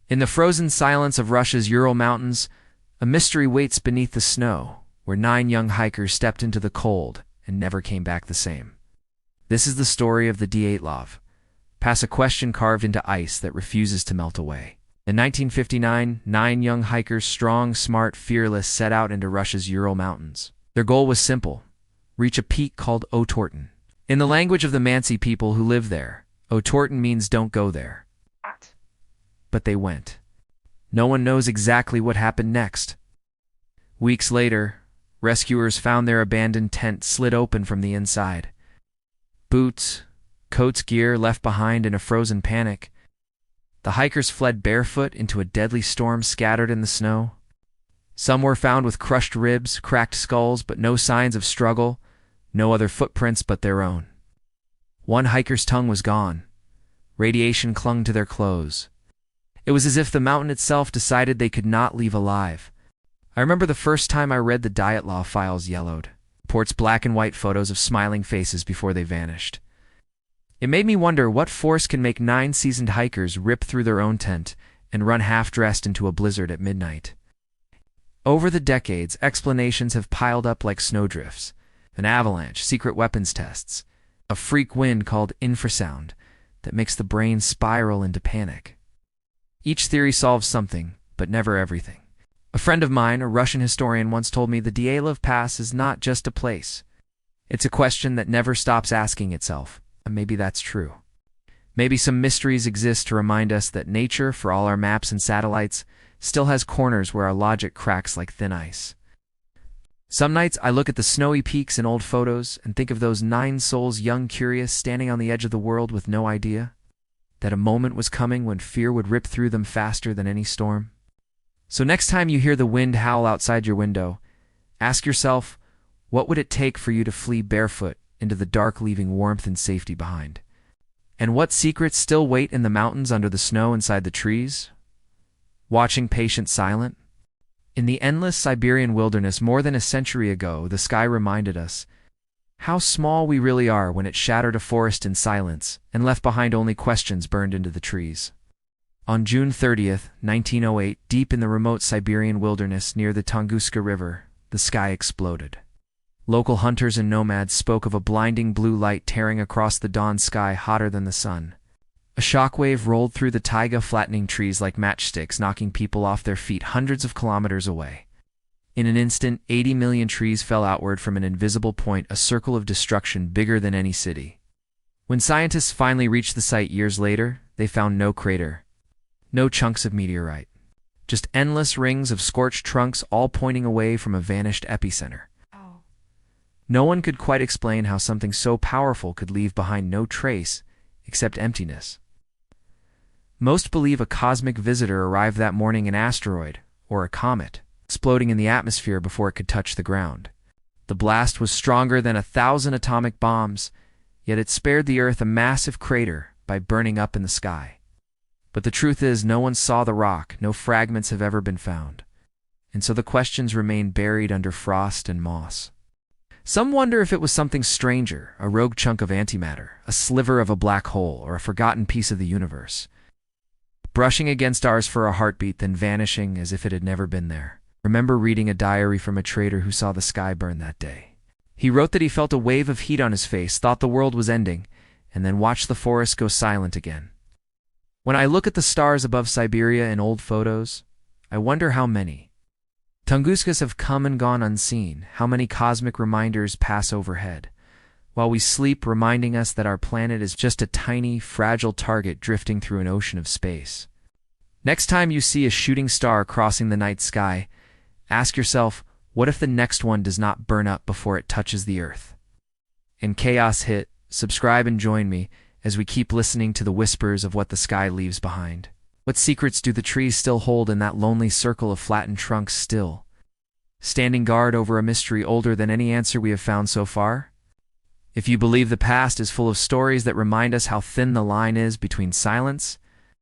In the frozen silence of Russia's Ural Mountains, a mystery waits beneath the snow, where 9 young hikers stepped into the cold and never came back the same. This is the story of the Dyatlov Pass, a question carved into ice that refuses to melt away. In 1959, 9 young hikers, strong, smart, fearless, set out into Russia's Ural Mountains. Their goal was simple: reach a peak called Otorten. In the language of the Mansi people who live there, Otorten means don't go there. But they went. No one knows exactly what happened next. Weeks later, rescuers found their abandoned tent slit open from the inside. Boots, coats, gear left behind in a frozen panic. The hikers fled barefoot into a deadly storm scattered in the snow. Some were found with crushed ribs, cracked skulls, but no signs of struggle, no other footprints but their own. One hiker's tongue was gone. Radiation clung to their clothes. It was as if the mountain itself decided they could not leave alive. I remember the first time I read the Dyatlov files yellowed, reports black and white photos of smiling faces before they vanished. It made me wonder what force can make 9 seasoned hikers rip through their own tent and run half-dressed into a blizzard at midnight. Over the decades, explanations have piled up like snowdrifts: an avalanche, secret weapons tests, a freak wind called infrasound that makes the brain spiral into panic. Each theory solves something, but never everything. A friend of mine, a Russian historian, once told me the Dyatlov Pass is not just a place. It's a question that never stops asking itself, and maybe that's true. Maybe some mysteries exist to remind us that nature, for all our maps and satellites, still has corners where our logic cracks like thin ice. Some nights I look at the snowy peaks in old photos and think of those 9 souls, young, curious, standing on the edge of the world with no idea that a moment was coming when fear would rip through them faster than any storm. So next time you hear the wind howl outside your window, ask yourself, what would it take for you to flee barefoot into the dark, leaving warmth and safety behind? And what secrets still wait in the mountains, under the snow, inside the trees? Watching, patient, silent? In the endless Siberian wilderness more than a century ago, the sky reminded us how small we really are when it shattered a forest in silence and left behind only questions burned into the trees. On June 30th, 1908, deep in the remote Siberian wilderness near the Tunguska River, the sky exploded. Local hunters and nomads spoke of a blinding blue light tearing across the dawn sky, hotter than the sun. A shockwave rolled through the taiga, flattening trees like matchsticks, knocking people off their feet hundreds of kilometers away. In an instant, 80 million trees fell outward from an invisible point, a circle of destruction bigger than any city. When scientists finally reached the site years later, they found no crater, no chunks of meteorite, just endless rings of scorched trunks, all pointing away from a vanished epicenter. No one could quite explain how something so powerful could leave behind no trace except emptiness. Most believe a cosmic visitor arrived that morning, an asteroid, or a comet, exploding in the atmosphere before it could touch the ground. The blast was stronger than 1,000 atomic bombs, yet it spared the Earth a massive crater by burning up in the sky. But the truth is, no one saw the rock, no fragments have ever been found, and so the questions remain buried under frost and moss. Some wonder if it was something stranger, a rogue chunk of antimatter, a sliver of a black hole, or a forgotten piece of the universe, brushing against ours for a heartbeat, then vanishing as if it had never been there. Remember reading a diary from a trader who saw the sky burn that day. He wrote that he felt a wave of heat on his face, thought the world was ending, and then watched the forest go silent again. When I look at the stars above Siberia in old photos, I wonder how many Tunguskas have come and gone unseen, how many cosmic reminders pass overhead, while we sleep, reminding us that our planet is just a tiny, fragile target drifting through an ocean of space. Next time you see a shooting star crossing the night sky, ask yourself, what if the next one does not burn up before it touches the Earth? In Chaos Hit, subscribe and join me as we keep listening to the whispers of what the sky leaves behind. What secrets do the trees still hold in that lonely circle of flattened trunks, still standing guard over a mystery older than any answer we have found so far? If you believe the past is full of stories that remind us how thin the line is between silence